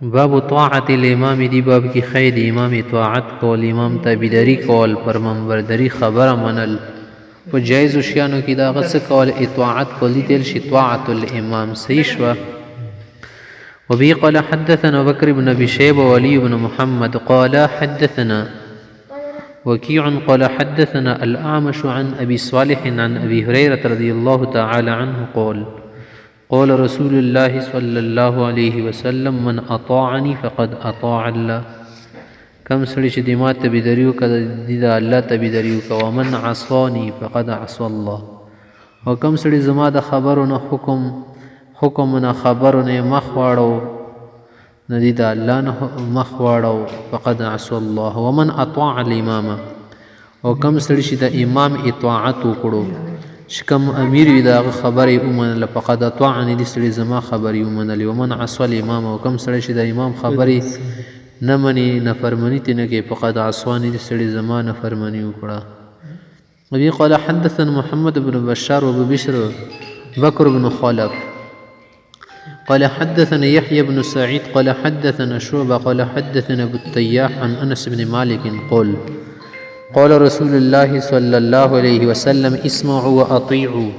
باب طاعت الامام دی باب کی خیر امام طاعت کول امام تابعداری کول پر منبرداری خبر منل په جایز شیانو کې دا غس کول اطاعت کول دي تل شي طاعت الامام صحیح شو. وبه قال حدثنا بكر بن ابي شيبه وولي بن محمد قال حدثنا وكيع قال حدثنا الاعمش عن ابي صالح عن ابي هريره رضي الله تعالى عنه قال قال رسول الله صلى الله عليه وسلم من اطاعني فقد اطاع الله کم سړي چې د ما تابعداري وکړه د الله تابعداري وکړه ومن عصاني فقد عصى الله او کم سړي زما د خبرونه حکم نه خبرونه مخ واړو نه د الله نه مخ واړو فقد عصى الله ومن اطاع الامام او کم سړي چې د امام اطاعت وکړو چې کوم امیر وي د هغه خبرې ومنله فقد اطاعني دې سړي زما خبرې ومنلې ومن عصى الامام او کوم سړی چې د امام خبرې نه مني نافرماني ترې نه کوي فقد عصاني دې سړي زما نافرماني وکړه. وبه قال حدثنا محمد بن بشار وابو بشر بكر بن خلف قال حدثنا يحيى بن سعيد قال حدثنا شعبة قال حدثنا ابو التياح عن انس بن مالك قال رسول الله صلى الله عليه وسلم اسمعوا واطيعوا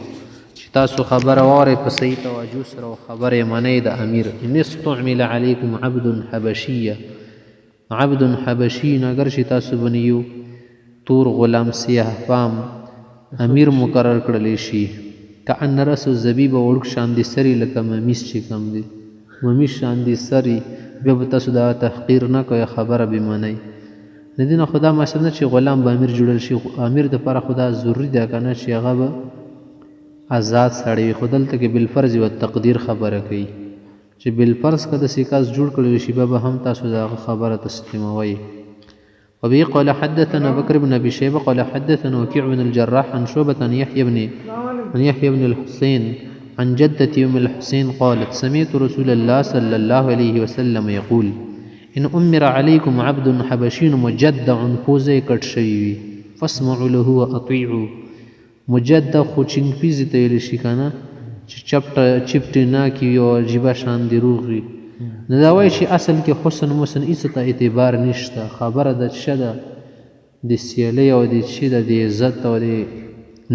تاسو خبر واره په صحیح توجه سره خبره منئ د امیر ان استعمل عليكم عبد حبشي اگر چې تاسو بنیو تور غلام سیاه فام امیر مقرر کړل شي کأن رس الزبيب ورک شان دي سری لکه ممیس چې کم دي ممیس شان دي سری به تاسو دا تحقیر نه کوي خبره به منئ ندینه خدا مثلا چې غلام به امیر جوړل شي امیر د پر خدا ضروری ده کنه چې هغه به آزاد سړی خدل ته کې بالفرض او تقدیر خبره کوي چې بالفرض کده سیکاس جوړ کړی شي به هم تاسو دا خبره تسلیموي. وبه قال حدثنا بكر بن ابي شيبه قال حدثنا وكيع بن الجراح عن شعبة عن يحيى بن الحسين عن جدة ام الحسين قالت سمعت رسول الله صلى الله عليه وسلم يقول ان امر عليكم عبد حبشي مجدع پوزه کټ شوی فاسمعوا له واطيعوا مجدع خو چنګ پیزي ته ویل شي کنه چې چپټ نه کی او جيبه شان دی روغي نه دا وایي چې اصل کې حسن مسن ایست ته اعتبار نشته خبره د شده د سیالي او د شده د عزت او د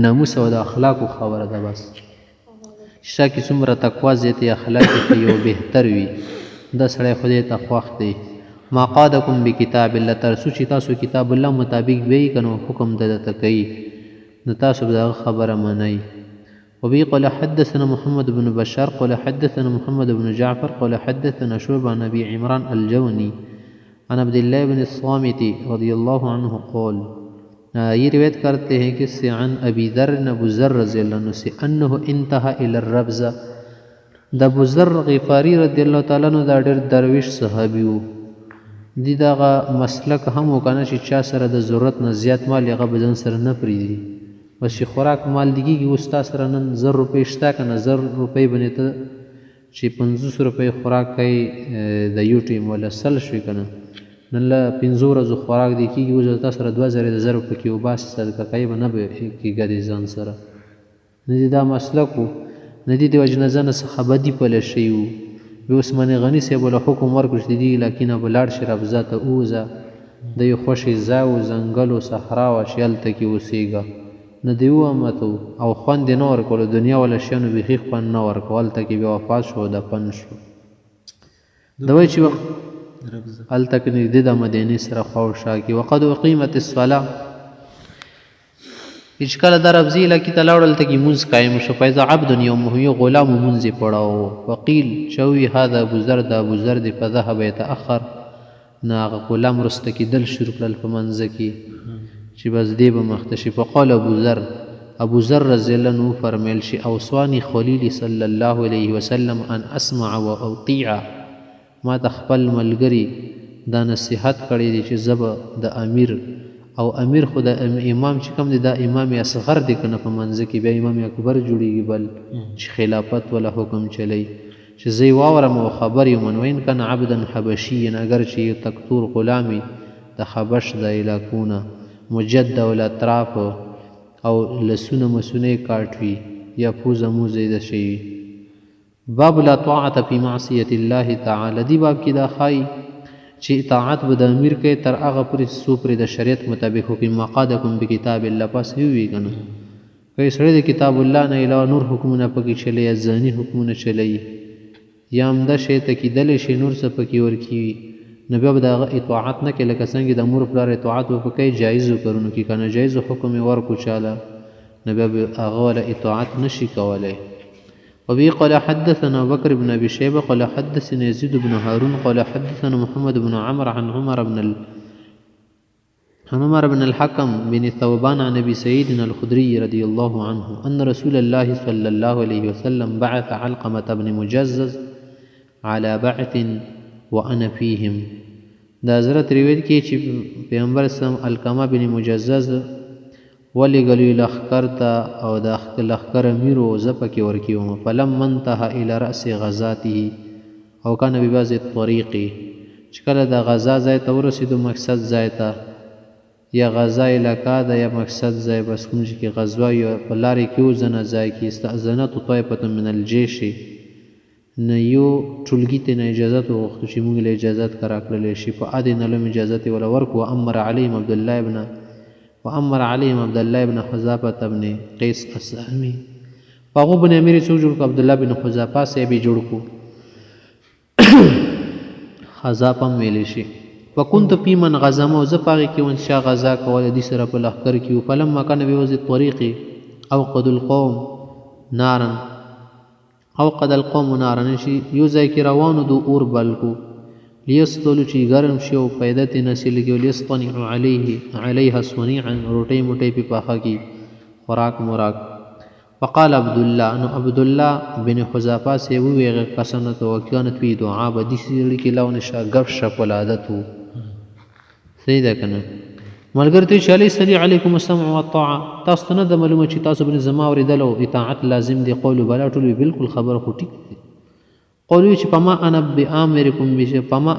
ناموس او د اخلاق خبره ده بس شکه څومره تقوا زیات اخلاق ته یو بهتر وي دا سړی خدای ته خوښ دی. ما قادکم بکتاب الله ترسو چې تاسو کتاب الله مطابق وی کنو حکم دته کوي نو تاسو دا خبره منئ. وبه قال حدثنا محمد بن بشار قال حدثنا محمد بن جعفر قال حدثنا شعبة عن ابي عمران الجوني عن عبد الله بن الصامت رضي الله عنه قال یہ روایت کرتے ہیں کہ سے عن ابی ذر ابو ذر رضی اللہ عنہ سے انه انتهى الى الربزه د ابو ذر غفاری رضی الله تعالی عنہ دا ډېر درویش صحابي وو دي دغه مسلک هم وکنه چې چا سره د ضرورت نه زیات مال هغه بدن سره نه پریدي بس چې خوراک مال دیږي استاد سره نن 1000 روپۍ شته کنه 1000 روپۍ باندې ته چې 500 روپۍ خوراک کوي د یو ټیم ولا سل شي کنه نن له 500 ورځې خوراک دی کیږي او تاسو سره 2000 روپۍ کې وباس صدقه کوي به نه به کیږي د ځان سره نه دا مسلک ندی د وجنه ځنه صحابه دی په لشي وو به عثمان غنی صاحب له حکم ورکړ دی لکه بلار شراب ذات اوزه د یو خوشي زاو زنګل او صحرا او شیل ته کې وسیګا نه دی ومتو او خوان دی نور کول دنیا ولا شنو به خوان نور کول ته کې به وفات شو د پن شو دوی چې وخت ال تک نږدې د مدینه سره خو شا کې وقد اقیمت الصلاه اشکال در ابزی لکی تلاوڑل تکی منز قائم شو فیضا عبد یومه یو غلام منزی پڑاو وقیل شوی هذا ابو ذر دا ابو ذر دی فذهب يتأخر ناغ غلام رست کی دل شروع کړل په منځ کې چې بس دی به مختشي فقال ابو ذر رضی الله عنه فرمایل شي اوصانی خلیل صلی الله علیه وسلم ان اسمع واطيع ما تخپل ملګری دا نصیحت کړی دی چې زب د امیر او امیر خدا امام چې کوم دی دا امام اصغر دی کنه په منځ کې بیا امام اکبر جوړیږي بل چې خلافت ولا حکم چلی چې زی واورم او خبر یمنوین کنه عبدا حبشی اگر چې یو تکتور غلامی د حبش د علاقونه مجد ولا اطراف او لسونه مسونه کاټوي یا پوزه موزه د شي باب لا طاعت فی معصیت الله تعالی. دی باب کې دا خای چې اطاعت به د امیر کوي تر هغه پورې څو پرې د شریعت مطابق حکم مقادکم بکتاب الله پس وی کنه کوي سړی د کتاب الله نه علاوه نور حکمونه پکې چلی یا ځاني حکمونه چلی یا همدا شی ته کېدلی شي نور څه پکې ورکوي نو بیا به د هغه اطاعت نه کوي لکه څنګه د مور پلار اطاعت وکړي جایزو کارونو کې که ناجایزو حکم یې ورکړو چاله نو بیا به هغه وله اطاعت نشي کولی. وبه قال حدثنا بكر بن ابي شيبه قال حدثنا يزيد بن هارون قال حدثنا محمد بن عمرو عن عمر بن الحكم بن ثوبان عن ابي سعيد الخدري رضي الله عنه ان رسول الله صلى الله عليه وسلم بعث علقمة بن مجزز على بعث وانا فيهم. دا حضرت روایت کې چې پیغمبر اسلام علقمه بن مجزز ولېږلو لښکر ته او د لښکر امیر و زه پکې ورکې وم. فلما انتهى الى رأس غزاته او کان ببعض الطریق چې کله د غزا ځای ته ورسېدو مقصد ځای ته یا غزا علاقه ده یا مقصد ځای بس کوم چې کې غزوه یا په لارې کې وزنه ځای کې استأذنت طائفة من الجيش نه یو ټولګي ته نه اجازت وغوښتو چې موږ له اجازت که راکړلی شي فأذن لهم اجازت یې وله ورکړو. وامر عليهم عبد الله بن حذافة بن قیس السهمي هغو بن امیر څوک جوړ کړو عبدالله بن حذافه صاحب یې جوړ کړو حذافه هم ویلی شي. وكنت في من غزم او زه په هغې کې وم چې چا غزا کوله دې سره په لښکر کې و. فلما كان بوضع الطريق اوقد القوم نارا شي یو ځای کې روانو دو اور بل کو لیستلو چې ګرم شي او پیدا ترې نسي لګي ولیصطنعوا علیها صنیعا روټۍ موټۍ پې پاخه کړي خوراک مراک. فقال عبدالله نو عبدالله بن حذافه صاحب وویل هغې کسانو ته وکانت فی دعا به داسې زړه کې لو نشه ګپ شپ عادت و صحیح ده که نه ملګري ته چې الیس لی علیکم السمع والطاعه تاسو ته نه ده معلومه چې تاسو باندې زما اورېدل او اطاعت لازم دی قول بلا ټول بالکل خبره خو ټیک دی قولوی چې فما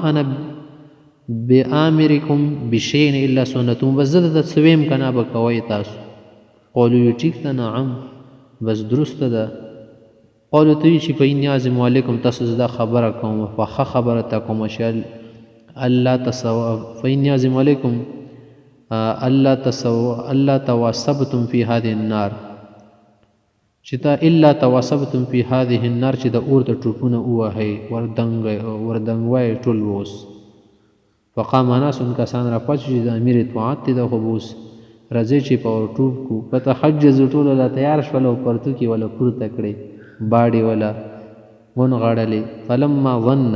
انا بآمرکم بشیء الا سنتم بس زه د څه ویم که نه به کوئ تاسو قولوی ټیک ده نعم بس درسته ده. قولو ته وي چې فإني أعزم علیکم تاسو زه دا خبره کوم په ښه خبره ته کومه چې فإني أعزم علیکم الله تواسبتم فی هذه النار چې تا الا تواسبتم فی هذه النار چې د اور د ټوپونه ووهئ وردنګ ټول اوس. فقام ناس کسان را پاڅ چې د امیر اطاعت دی ده خو به اوس راځئ چې په اور ټوپ کړو. فتحجزو ټولو لا تیار شول او پرتوکې وله پورته کړې باډې وله ونغاړلې. فلما ظن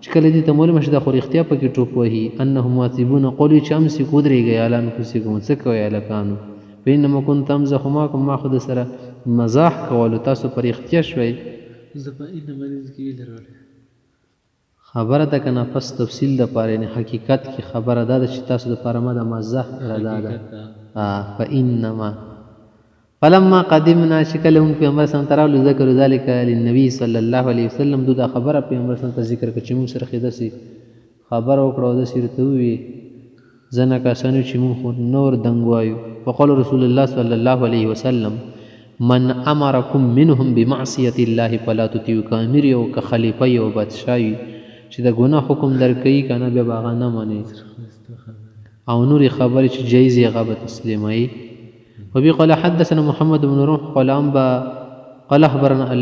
چې کله دې ته معلومه شي دا خو رښتیا پکې ټوپ وهي انهم واثبون قولي چې امسکوا ودرېږئ علی انفسکم څه کوئ هلکانو فإنما كنت امزح معکم ما خو د سره مزاح کولو تاسو پر اختیا شوئ خبره ده که نه پس تفصیل دپاره یعنې حقیقت کې خبره دا ده چې تاسو دپاره ما د مزاح اراده ده. فإنما فلما قدمنا چې کله مونږ پیغمبر صلی الله علیه وسلم ذکروا ذلک للنبي صلی الله علیه وسلم دو دا خبره پیغمبر صلی الله علیه وسلم ته ذکر کړه چې مونږ سره داسې خبره وکړه او داسې ورته وویې ځنه کسانو چې مونږ خو نور دنګ وایو. فقال رسول الله صلی الله علیه وسلم من امرکم منهم بمعصیة الله فلا تطیعوا که امیر یو که خلیفه یو بادشاه وي چې د ګناه حکم درکوي که نه بیا به هغه نه منې او نورې خبرې چې جایز یې هغه به تسلیموي. وبه قال حدثنا محمد بن روح قال أخبرنا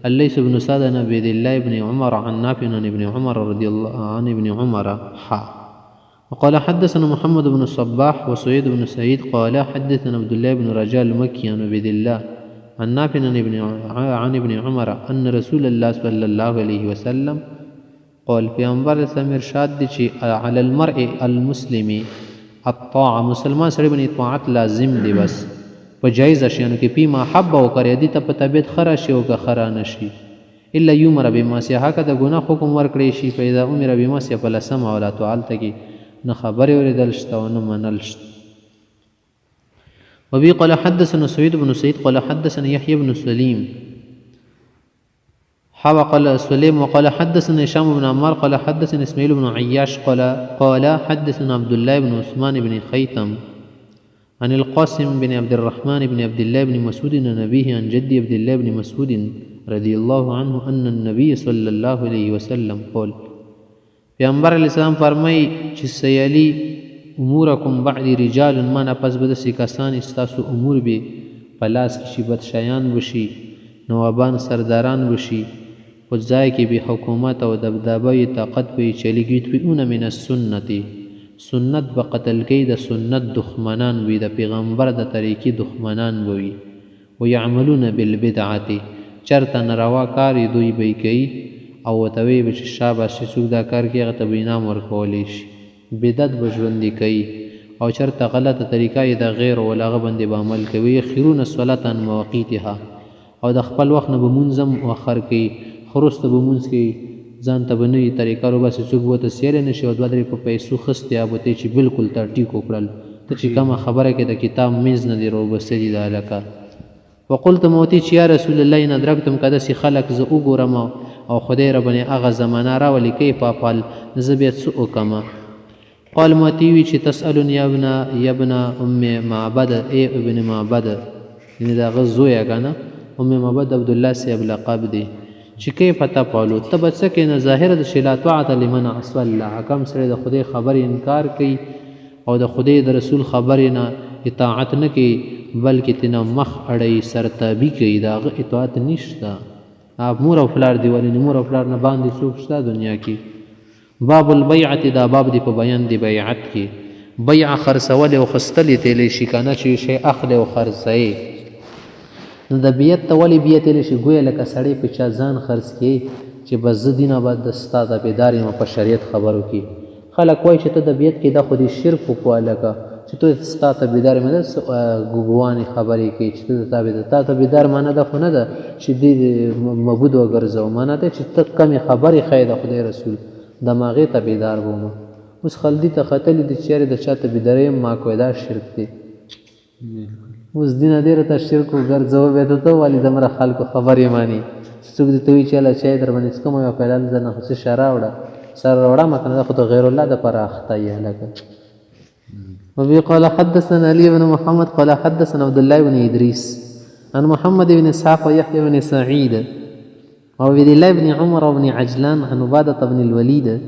الليث بن سعد عن عبيد الله بن عمر عن نافع عن ابن عمر رضي الله عن ابن عمر وقال حدثنا محمد بن الصباح وسعيد بن سعيد قال حدثنا عبد الله بن رجاء المكي عن عبيد الله عن نافع عن ابن عمر أن رسول الله صلى الله عليه وسلم قال پیغمبر اسلام ارشاد دی چې علی المرء المسلم الطاعه مسلمان سړی باندې اطاعت لازم دی بس په جایز اشیانو کې پی ما حب وکړي دي ته په طبیعت خره شي او که خره نشي الا یمر بمعصیه هکه د ګناه حکم ورکړی شي فاذا امر بمعصیه فلا سمع ولا طاعه کې نه خبرې اورېدل شته او نه منل شته. وبه قال حدثنا سعيد بن سعيد قال حدثنا يحيى بن سليم قال سليم وقال حدثنا هشام بن عمار قال حدثنا اسماعيل بن عياش قال حدثنا عبد الله بن عثمان بن خيثم عن القاسم بن عبد الرحمن بن عبد الله بن مسعود عن أبيه عن جدي عبد الله بن مسعود رضی الله عنه ان النبي صلی الله علیه وسلم قول پیغمبر علیه السلام فرمای چې سیالی امورکم بعد رجال مانا پس به داسې کسان استاسو امور به په لاس کې شي بدشایان وشي نوابان سرداران وشي په ځای کې به حکومت او دبدبه طاقت به چلیږي یطفئون من السنت سنت به قتل کوي د سنت دښمنان وي د پیغمبر د طریقې دښمنان به وي ویعملون بالبدعه چرته ناروا کار دوی به کوي او ورته ویې به چې شاباس چې څوک دا کار کوي هغه ته به انعام ورکولی شي بدعت به ژوندي کوي او چرته غلطه طریقه یې د غیر ول هغه باندې به عمل کوي یخرون الصلاة عن مواقیتها او د خپل وخت نه به مونځ هم مؤخر کوي ښه وروسته به مونځ کوي ځان ته به نوي طریقه روباسي څوک به ورته سیری نه شي او دوه درې په پیسو خستې یا به ته چې بلکل تا ټیک وکړل ته چې کومه خبره کې د کتاب منځ نه دې روبستلي دا هلکه وقلت موتی چې یا رسول الله ان ادرکتم که داسې خلک زه وګورم او خدای ربنې هغه زمانه راولي کیف افعل زه بیا څه وکړم قال موتی وی چې تسألون یا ابن ام معبد ای ابن معبد یعنې د هغه زویه که نه ام معبد عبدالله صاحب لقب دی چې کیف تفعلو ته به څه کوې نه ظاهره د شي لا طاعة لمن عصى الله کم سړی د خدای خبرې انکار کوي او د خدای د رسول خبرې نه اطاعت نه کوي بلکې تینا مخ اړی سرتابي کوي د هغه اطاعت نشته مور او پلار دی ولې مور او پلار نه باندې څوک شته دنیا کې باب البیعت دا باب دی په بیان دی بیعت کې بیع خرڅول او خستلی تیلی شي که نه چې شی اخلی او خرڅوي نو د بیعت ته ولې بیعت تیلی شي ګویا لکه سړی په چا ځان خرڅ کړي چې بس زه دینه بعد د ستا تابعدار یم په شریعت خبرو کې خلک وایي چې ته د بیعت کې دا خو دې شرک وکړه لکه چې ته ستا تابعدار یم نه ګوګوانې خبرې کوي چې ته د تابعدار تا تابعدار معنا دا خو نه ده چې دې معبود وګرځوه معنا ده چې ته کمې خبرې ښایې د خدای رسول د ماغې تابعدار بومه اوس خلدي ته ختلي دي چېرې د چا تابعدارۍ هم ما کوی دا شرک دی اوس دینه ډېره ته شرک وګرځوه بیا ته ته ولې دومره خلکو خبرې ماني څوک دې ته وایي چې هله چای در باندې څکم یو پیاله زه نه خو څه شه راوړه سره راوړم که نه دا خو د غیر الله دپاره اخته یې هلکه وبه قال حدثنا علي بن محمد قال حدثنا عبد الله بن إدريس عن محمد بن إسحاق ويحيى بن سعيد وعبد الله بن عمر بن عجلان عن عبادة بن الوليد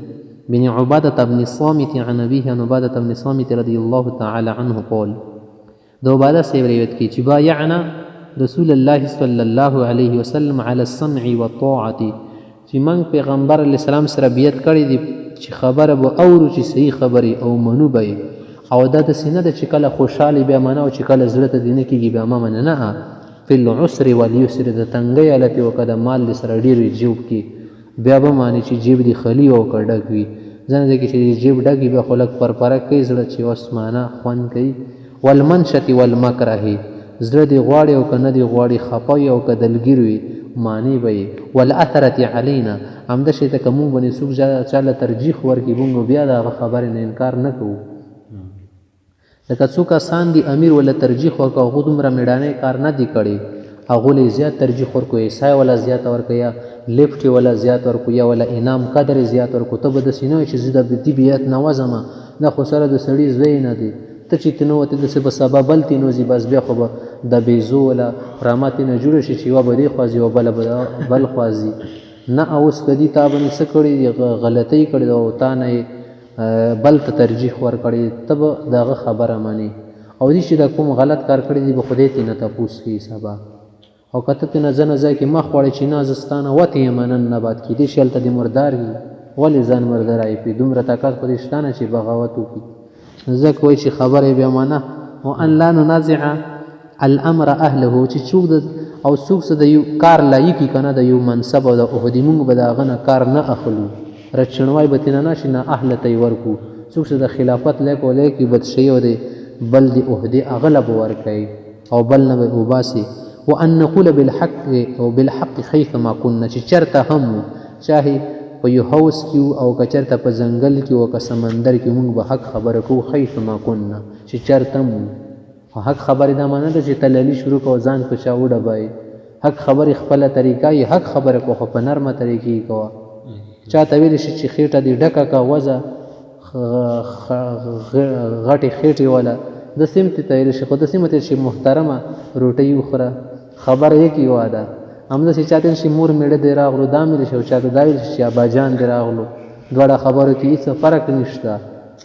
بن عبادة بن الصامت عن أبيه عن عبادة بن الصامت رضي الله تعالى عنه قال دو عبادة سيب روایت کی چې بايعنا رسول الله صلى الله عليه وسلم على السمع والطاعة چې موږ پیغمبر علیه السلام سره بیعت کړی دي چې خبره به اورو چې صحیح خبرې او منو به او دا داسې نه ده چې کله خوشحالې بیا منه او چې کله زړه ته دې نه کېږي بیا مه منه نه فی العسر والیسر د تنګۍ حالت یې وکړه د مال دې سره ډېر وي جیب کې بیا به مانې چې جیب دې خالي او که ډک وي ځینې ځای کې چې جیب ډک وي بیا خو لږ پرپره کوي زړه چې اوس مانه خوند کوي والمنشط والمکره زړه دې غواړي او که نه دې غواړي خفه وي او که دلګیر وي معنی به یې والاثرت علینا همده شی ته که مونږ باندې څوک چا له ترجیح ورکړي مونږ بیا د هغه خبرې نه انکار نه کوو لکه څو کسان دي امیر ولا ترجیح ورکوي هغو دومره مېړانۍ کار نه دي کړی هغو له زیات ترجیح ورکوي ایسای ولا زیات ورکوي یا لیفټ ولا زیات ورکوي یا ولا انعام قدر زیات ورکوي ته به داسې نه وایي چې زه د دې بیعت نه وځم دا خو سره د سړي زوی نه دی ته چې ته نه وتې داسې به سبا بل تې نوځي بس بیا خو به د بیزو ولا رامه تې نه جوړه شي چې یوه به دې خوا ځي او بله به بل خوا ځي نه اوس که دي تا باندې څه کړي غلطۍ کړې ده او تا نه بل ته ترجیح ورکړي ته به د هغه خبره منې او دې چې د کوم غلط کار کړی دی به خدای ترې نه تپوس کوي سبا او که ته ترې نه ځه نه ځای کې مخ غواړې چې نه زه ستا نه وتې یم نن نه بعد کېدای شي هلته دې مردار وي ولې ځان مرداری کړي دومره طاقت خو دې شته نه چې بغاوت وکړي ځکه وایي چې خبره بیا منه وان لا ننازع الامر اهله چې څوک د او څوک څه د یو کار لایقي که نه د یو منصب او د عهدې مونږ به د هغه نه کار نه اخلو رچنوای به ترې نه شي نه اهله ته یې ورکړو څوک چې د خلافت لیک و لیکي بدشي او د بل د عهدې هغه له به ورکوي او بل نه به وباسي وان نقول بالحق او بالحق خیف ما كنا چې چېرته هم چاهې په یو هوس کې او که چېرته په ځنګل کې او که سمندر کې مونږ به حق خبره کوو خیف ما كنا چې چېرته هم حق خبرې دا معنی ده چې تللي شروع کوه ځان په چا وډبایي حق خبرې خپله طریقه یې حق خبره کوه خو په نرمه طریقې یې کوه چا ته ویلی شي چې خېټه دې ډکه که وځه غټې خېټې والا د سیمتې ته ویلی شي خو د سیمې ته چې محترمه روټۍ وخوره خبره یې کې واده همداسې چاته شي مور میړه دی راغلو دا مې شي او چاته دا ویل شي اباجان دی راغلو دواړه خبرو کې هېڅ فرق نشته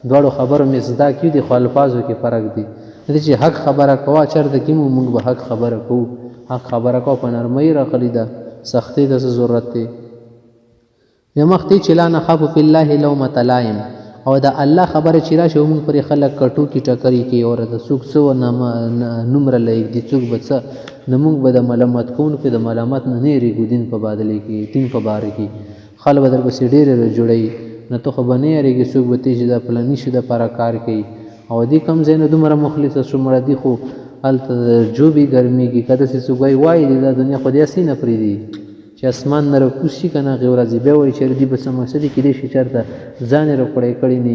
دواړو خبرو مې زده کړي دي خو الفاظو کې فرق دی دې چې حق خبره کوه چېرته کې موږ به حق خبره کوو حق خبره کوه په نرمۍ راغلي ده سختۍ د څه ضرورت دی بیا مخکې چې لا نخاف فی الله لومة لائم او د الله خبره چې راشي موږ پرې خلک کټوکي ټکري کوي او د څوک څه نومره لایږدي څوک به څه نه موږ به د ملامت کوونکو د ملامت نه نه یېرېږو دین په بادلې کې دین په باره کې خلک به درپسې ډېرې جوړوي نه ته خو به نه یېرېږي څوک به تی چې د فلاني شي دپاره کار کوي او دې کم ځای نه دومره مخلصه شو مړه دي خو هلته جوبې ګرمېږي که داسې څوک وایي دی دا دنیا خو دې هسې نه پرېږدي چې اسمان نه راکوز شي که نه هغې ورځې بیا وایي چې دې به څه مقصدي کېدای شي چېرته ځان یې راکوړی کړی نه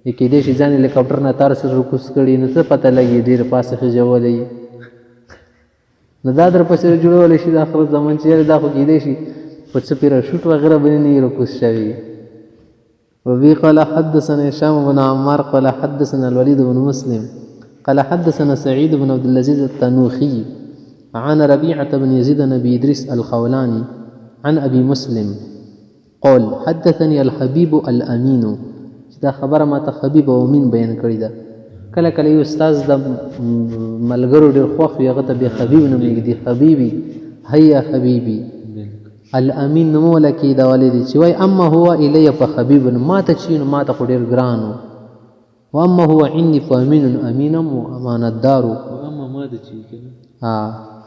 وي کېدای شي ځان هلیکاپټر نه تار سره راکوز کړي نو څه پته لګي ډېر پاسه خېژولی نو دا درپسې جوړولی شي د آخرت زمان چې دا خو کېدای شي په څه پیراشوټ وغیره باندې نه وي راکوز شوي وبه قال حدثنا هشام بن عمار قال حدثنا الوليد بن مسلم قال حدثنا سعيد بن عبد العزيز التنوخي عن ربيعة بن يزيد بن أبي إدريس الخولاني عن أبي مسلم قال حدثني الحبيب الأمين دا خبره ما ته حبیب او امین بیان کړې ده کله کله یو استاد د ملګرو ډېر خوښ وي هغه ته بیا حبیب نومېږي دی حبیبي هیا حبیبي الامین نوموله کې دا والی دی چې وایي اما هو الی فحبیب ما ته چې نو ما ته خو ډېر ګران و واما هو عندي فامین امینم و امانتدار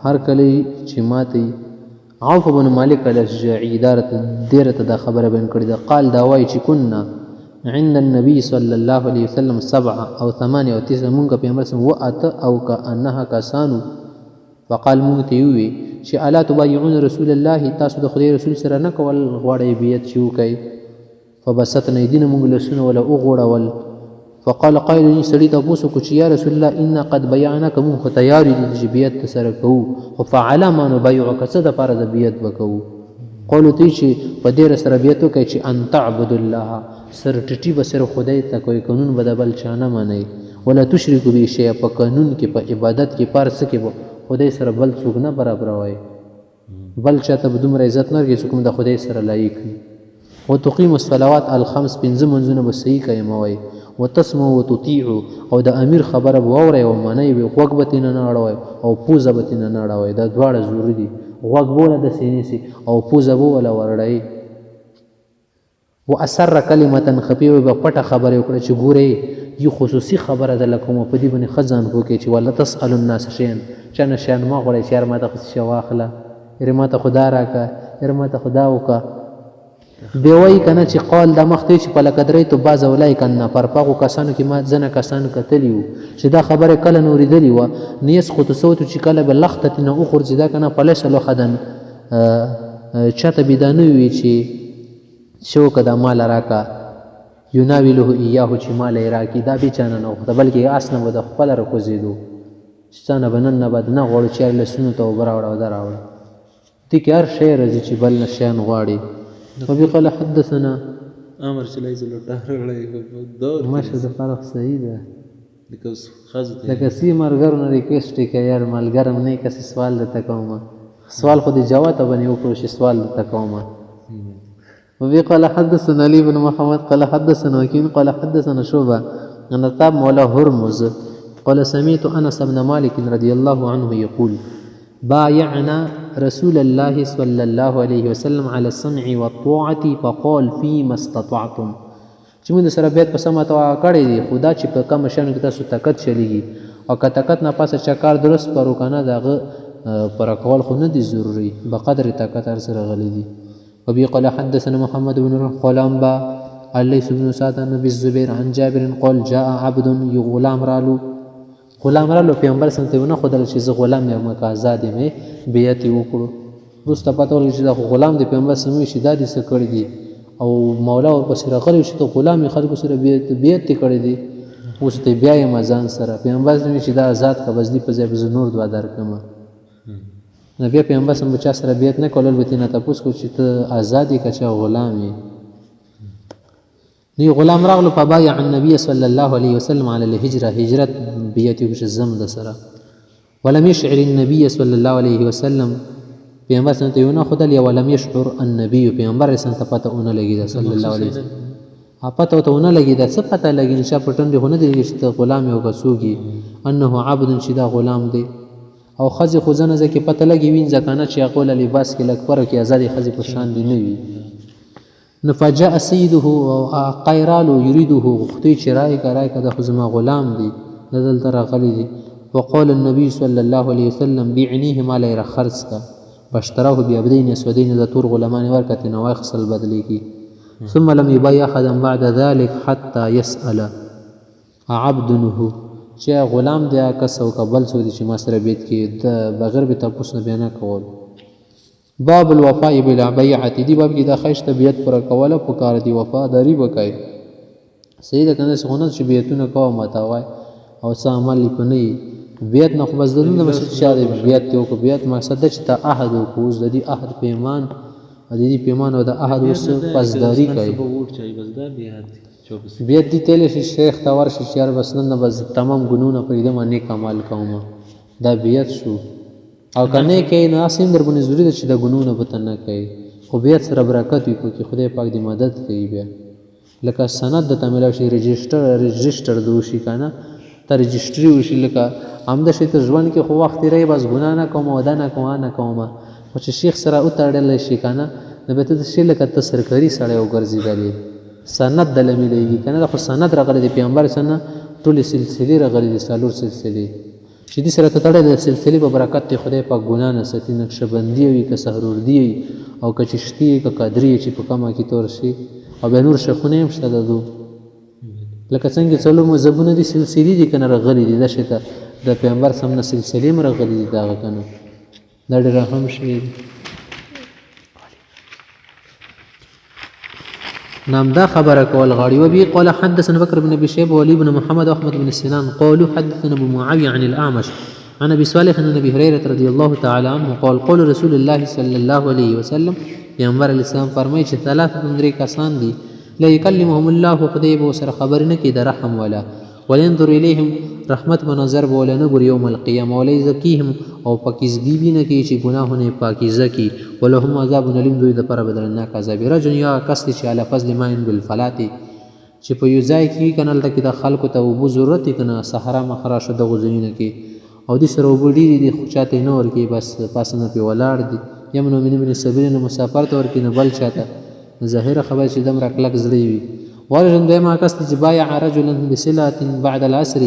هر کله چې ما ته عوف بن مالک الاشجعي ډېره ته دا خبره بیان کړې ده قال دا وایي چې کنا عند النبي صلى الله عليه وسلم 7 أو 8 أو 9 مونږ پیغمبر سم وات او كانها کسانو فقال مونږ ته وی چې الا تبايعون رسول الله تاسو د خدای رسول سره نه کول غواړی بیعت شو کوي فبسطنا يدين مونږ لسونه ولا اوغړول فقال قائل سړي تاسو کو چې یا رسول الله ان قد بيعناك مونږ تیار دي چې بیعت سره کوو فعلى ما نبايعك څه د پاره د بیعت وکوو قولو تی چې په دې سره بیعت وکړي چې ان تعبد الله سر ټټي به سره خدای ته کوئی قانون به د بل چا نه منئ ولا تشرکو به شیئا په قانون کې په عبادت کې پار څه کې به خدای سره بل څوک نه برابروئ بل چا ته به دومره عزت نه ورکړي چې کوم د خدای سره لایق وي وتقیم الصلوات الخمس پنځه منځونه به صحیح قیموئ وتسمعوا وتطیعوا او د امیر خبره به واورئ او منئ به غوږ به ترې نه اړوئ او پوزه به ترې نه اړوئ دا دواړه ضروري دي غوږ به وله داسې نیسي او پوزه به وله ورړئ و اثر کلمتا خفیه به پټه خبره وکړه چې ګورئ یو خصوصي خبره ده لکه مو په دې باندې ښه ځان پوه کړئ چې ولا تسألو الناس شیئا چا نه شیان مه غواړئ چې یار ما ته خو څه شی واخله یاره ما ته خو دا راکړه یاره ما ته خو دا وکړه بیا وایي که نه چې قول دا مخته چې په لکه درېتو بعض اولایک النفر په هغو کسانو کې ما ځنه کسان کتلي وو چې دا خبره کله نو اورېدلې وه نه یسقطو صوتو چې کله به لخته ترېنه وغورځېده که نه فلیس له خدن چاته بې دا نه وي چې شوکه دا مال راکا یناوله ایاهو چې مال یې راکړي دا بې چا نه نه غوښته بلکې اس نه به د خپله راکوزېدو چې څه نه به نن نه به نه غواړو چې لسونو ته اوبه راوړه او دا راوړه دې کې هر شی راځي چې بل نه شیان غواړي وبه قال حدثنا امر چې لایز لټه راغلی ماشه د فرق صحیح ده لکه سی ملګرو نه ریکویسټ یې کوي یار ملګرم نه یې کسې سوال درته کومه سوال خو دې جواب ته باندې وکړو چې سوال درته کومه وبه قال حدثنا علي بن محمد قال حدثنا وكيع قال حدثنا شعبة عن عتاب مولى هرمز قال سمعت انس بن مالك رضي الله عنه يقول بايعنا رسول الله صلى الله عليه وسلم على السمع والطاعة فقال فيما استطعتم چې موږ سره بیت په سمه توګه کړی دی خدا چې په کوم شانو کې تاسو طاقت چلیږي او که طاقت نه پاسه چا کار درست پرو کنه دغه پر کول خو نه دي ضروري بقدر طاقت هر سره غلي دي وبه قال حدثنا محمد بن قلامبا الليث بن سعد بن الزبير عن جابر قال جاء عبد غلام رالو پیغمبر سم ته نه خدای چې زه غلام یم که آزاد یم بیعت وکړو وروسته پته ولګي چې دا غلام دی پیغمبر سم شي دا دې څه کړی دي او مولا ورپسې راغلی چې ته غلام یې خلکو سره بیعت یې کړی دی اوس ته بیا یم ځان سره پیغمبر سم چې دا آزاد که بس دې په ځای به زه نور دعا درکړم نو بیا پیغمبر سم به چا سره بیعت نه کول البته نه تپوس کو چې ته آزاد یې که چا غلام یې نو غلام راغلو فبايع النبي صلى الله عليه وسلم على الهجرة هجرت بیعت وکړه زم د سره ولم يشعر النبي صلى الله عليه وسلم پیغمبر سره ته یو نه خدل یا ولم یشعر النبي پیغمبر سره ته پته ونه لګیدا صلی الله علیه وسلم پته ته ونه لګیدا څه پته لګی نشه پټن دی خو نه دی چې غلام یو کسوږي انه عبد چې دا غلام دی او خزي خو ځنه ځکه پته لګي وین ځکانه چې اقول لباس کې لک پر کې آزادي خزي په شان دی نه وي نفجاء سيده قيرال يريده غختي چرای کرای کده خو زما غلام دی نزل تر غلی دی وقال النبي صلى الله عليه وسلم بيعنيه ما لا يرخرس کا بشتراه بعبدين اسودين ذا تور غلامان ورکت نوای خصل بدلی کی ثم لم يبايع احدا بعد ذلك حتى يسأل عبدنه چې غلام دی کس او قبل سو دي چې ما سره بیت کې د بغیر به تاسو نه بیان کول باب الوفاء بلا بيعه دی باب کې د خیش طبيعت پر کوله پکار دی وفاداری وکای سید کنه سونه چې بیتونه کوه متا وای او څه عمل پنی بیت نه خو بس دلته بس شاده بیت یو کو بیت مقصد چې ته عهد او کوز د دې عهد پیمان د دې پیمان او د عهد اوس پاسداری کوي بیت دی تل شیخ تور شیار بس نه بس تمام ګنونه په دې باندې کمال کوم دا بیت شو او کنه کې ناسیم در باندې ضروري چې د ګنونه بتنه کوي خو بیت سره برکت وي کوي خدای پاک دې مدد کوي بیا لکه سند د تملا شي رجستر دوشي کنه ته رجستری وشي لکه عمده شي ته ځوان کې خو وخت لري بس ګنا نه کوم او نه کوم خو چې شیخ سره او تړل شي کنه نو به ته شي لکه ته سرکاري سړی او ګرځیدلی سند د لمیږي کنه خو سند راغلی دی پیغمبر سره ټول سلسله راغلی دي سالور سلسله چې دې سره ته تړل سلسله په برکت ته خدای پاک ګنا نه ستې نقشبندي وي که سحرور دی او که چشتي که قادری چې په کما کې تور شي او به نور شخونه هم شته دو لکه څنګه څلور مذهبونه دي سلسله دي کنه راغلي دي د شته د پیغمبر سم سلسله مرغلي دي دا کنه دا ډېر هم شي نام دا خبره کول غاړي وبي قال حدثنا بكر بن ابي شيبه وولي بن محمد واحمد بن سنان قالوا حدثنا ابو معاويه عن الاعمش عن ابي صالح عن ابي هريره رضي الله تعالى عنه قال قول رسول الله صلى الله عليه وسلم پیغمبر علیه السلام فرمایي چې ثلاثه درې کسان دي لا يكلمهم الله خدای به سره خبر نه کی د رحم ولا ولينظر اليهم رحمت منظر بوله نه ګور یوم القیامه ولی زکیهم او پاکیزګی بھی نه کی چې گناهونه پاکیزه کی ولهم عذاب الیم دوی د پر بدلناک عذاب رجل یا کس چې علی فضل ماین بالفلات چې په یو ځای کې کنال ته د خلکو ته وبو ضرورت کنه صحرا مخرا شو د غزنینه کې او د سره وبډی دي خوچاته نور کې بس پاسنه په ولاړ دي یمنو من سبیل مسافر تور کې نه بل چاته ظاهر خبر چې دم رکلک زړی وي ورجن دیما کس چې بايع رجلا بسلعه بعد العصر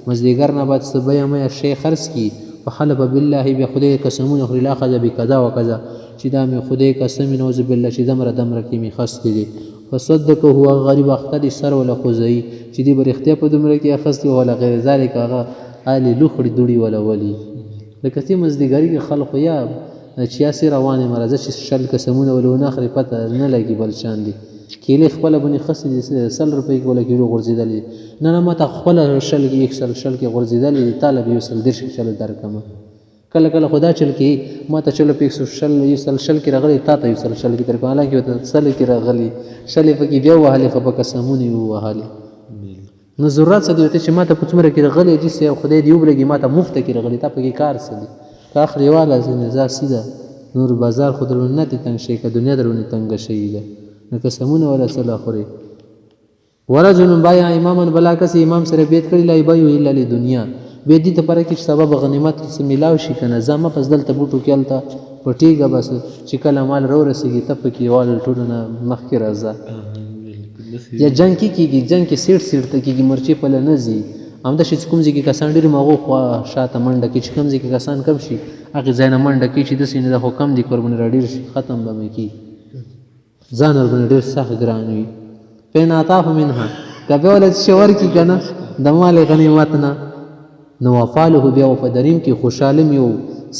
مزدیګر نه بعد سبیا مې شیخ خرڅ کی فحلف بالله بخدای قسمونه خو لا اخذ بكذا وكذا چې دا مې خدای قسم نوذ بالله چې دمر کې می خست دي فصدقه هو غریب اختر سر ولا خوزي چې دی برختیا په دمر کې اخست ولا غیر ذلك هغه آلی لوخړي دوړي ولا ولي لکه چې مزدیګری کې خلق یا چیاسي روانه مرزه چې شل قسمونه ولونه اخري پته نه لګي بل شان دي کېله خپل بني خص دي 100 روپۍ کوله کیلو غورځیدلې نه ما ته خپل شل کې 100 کې غورځیدلې طالب یو سل درش چل درکمه کله خدا چل کې ما ته چلو 100 یو سل کې راغلي تا ته یو سل کې درکمه حالانکه ته سل کې راغلي شل په کې بیا وهاله خو قسمونه وهاله نو ضرورت څه دی چې ما ته پڅمره کې راغلي چې خدای دی وبلګي ما ته مفت کې راغلي تا په کې کار څه دی کا اخري والا زنه سیده نور بازار خود درونه تنگ شي که دنیا درونه تنگ شي ده نو قسمونه ولا صلاح خوري ورجل بايع اماما بلا کس امام سره بیت کړی لا بایو الا لدنیا به دې ته پره کې سبب غنیمت سره ملاو شي کنه زما پس دلته بوټو کېلته پټیګه بس چې کله مال رو رسیږي تپ کې وال ټولنه مخ کې راځه یا جنگ کې سیټ ته کې مرچي په لنزي امدا چې کوم ځای کې کسان ډېر مغو خو شاته منډه کې چې کوم ځای کې کسان کم شي هغه ځای نه منډه کې چې د سینې د حکم دی قربان راډیر شي ختم به مې کی ځان ور ډېر سخت ګران وي پین عطاف منها کبه ولې شور کې کنه د مال غنیمت نه نو وفاله بیا وفدریم کې خوشاله یو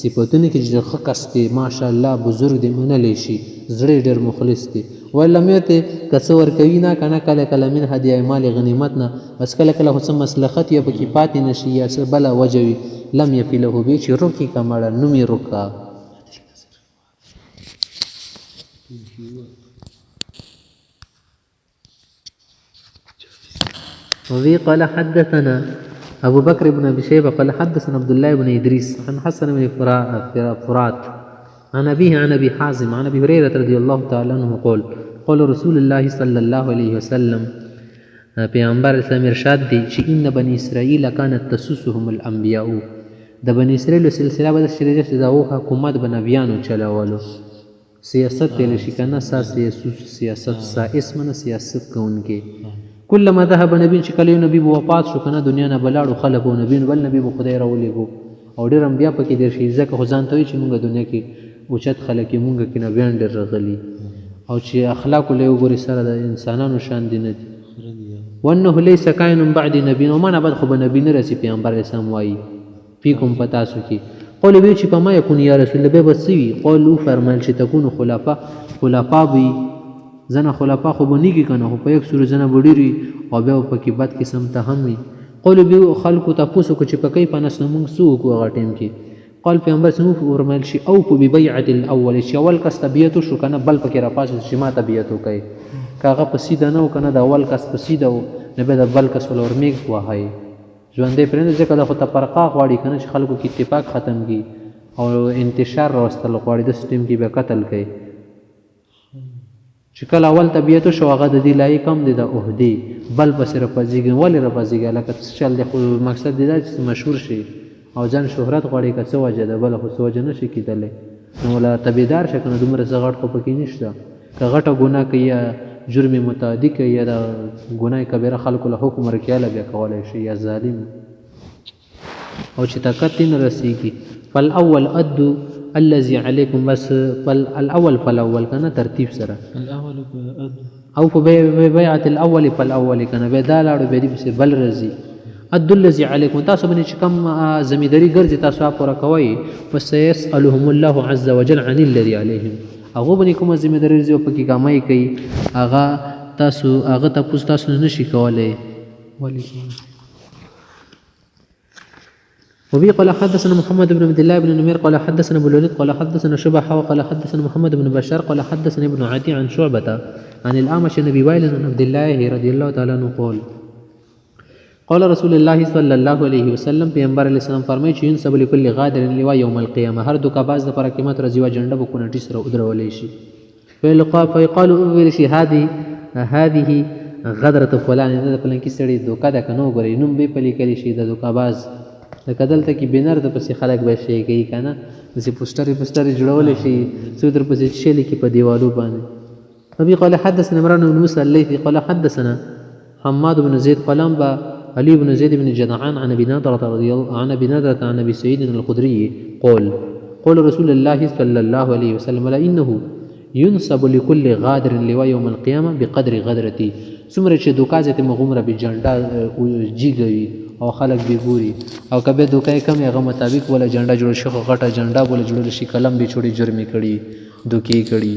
صفاتونه کې چې خکسته ماشاءالله بزرگ دی منلې شي زړه ډېر مخلص دی ولمیته کڅور کوي نه کنه کله من هدیه مال غنیمت نه بس کله هڅه مصلحت یا پکې پاتې نشي یا څه بل وجوي لم يفله به چې روکي کمړه نومي روکا وفي قال حدثنا أبو بكر بن أبي شيبة قال حدثنا عبد الله بن إدريس عن حسن بن فرات عن أبيه عن أبي حازم عن أبي هريرة رضي الله تعالى عنه قول رسول الله صلى الله عليه وسلم پیغمبر اسلام ارشاد دی چې ان بني اسرائیل كانت تسوسهم الانبیاء د بني اسرائیل سلسله به شریعه چې د حکومت به نبیانو چلاولو سیاست تل شي کنه سیاست سائس من سیاست کوونکې کله ذهب نبی چې کله نبی وفات شو کنه دنیا نه بلاړو خلک او نبی بل نبی خدای راولېګو او ډېر انبیا پکې ډېر شي ځکه خو ځان ته وایي چې مونږ دنیا کې اوچت خلک یې مونږ کې نبیان ډېر راغلي او چې اخلاقو له وګوري سره د انسانانو شان دي نه دي وانه ليس کائن بعد نبی نو معنا بعد خو به نبی نه رسي پیغمبر اسلام وایي فیکم پتاسو کې قول به چې په ما یکون یا رسول الله به بسوي قولو فرمایل چې تكون خلفا وي زنه خلفا خو بنی کې کنه خو په یک سور زنه وړي او به په کې بد قسم ته هم وي قول به خلکو تاسو کو چې پکې پنس نو موږ سو کو هغه ټیم کې قال پیغمبر سنو فرمایل شي او په بیعت الاول چې اول کس طبيعت شو کنه بل پکې را پاسه چې ما طبيعت وکي کاغه پسیده نه کنه د اول کس پسیده نه به د بل کس ولور میګ وهاي ژوندې پرنده ځکه د خو تفرقه غواړي کنه چې خلکو کې اتفاق ختم کی او انتشار راوستل غواړي د سیستم کې به قتل کوي چې کله اول طبيعت شو هغه د دې لای کم دي د عہدی بل پس را پځيږي ولې را پځيږي لکه چل د خو مقصد دی چې مشهور شي او ځان شهرت غواړي که څه وجه ده بل خو څه وجه نشي کېدلی نو ولا تبیدار شه کنه دومره څه غټ خو پکې نشته که غټه ګناه کوي یا جرم متعدی کوي یا د ګناه کبیره خلکو له حکم ورکیاله بیا کولی شي یا ظالم او چې طاقت نه رسیږي فالاول ادو الذي عليكم بس فالاول کنه ترتیب سره الاول او په بیعت الاول فالاول کنه به دا لاړو به دې بل رزي ادو الذي عليكم تاسو باندې چې کوم زمیداری ګرځي تاسو پوره کوي فسيسالهم الله عز وجل عن الذي عليهم هغه باندې کوم زمیداری ځو پکې کمای کوي هغه تاسو نشي کولای ولیکم وبي قال حدثنا محمد بن عبد الله بن نمير قال حدثنا ابو الوليد قال حدثنا شبح وقال حدثنا محمد بن بشار قال حدثنا ابن عدي عن شعبة عن الأعمش عن ابي وائل عن عبد الله رضي الله تعالى عنه قال رسول الله صلى الله عليه وسلم پیغمبر علیہ السلام فرمایي چې ينسب لكل غادر لواء يوم القيامه هر دوکا باز د پر قیامت ورځ یو جنډه په کونټی سره ودرولې شي فيقال اول شي هذه غدرة فلان د فلان کې سړي دوکا د کنو غري نوم به پلي کلی شي د دوکا باز د کدلته کې بنر د پسې خلک به شي کوي کنه د پوسټر جوړول شي څو در پسې شي لیکي په دیوالو باندې ابي قال حدثنا عمران بن موسى الليثي قال حدثنا حماد بن زيد قال با علي بن زيد بن جدعان عن ابي نضرة عن ابي سعيد الخدري قول رسول الله صلى الله عليه وسلم لا انه ينسب لكل غادر لواء يوم القيامه بقدر غدرتي څومره چې دوکا ته مغمره به جنډا جیږي او خلک به ګوري او کبه دوکای کم هغه مطابق ولا جنډا جوړ شي غټه جنډا ولا جوړ شي کلم به چوری جرمي کړي دوکي کړي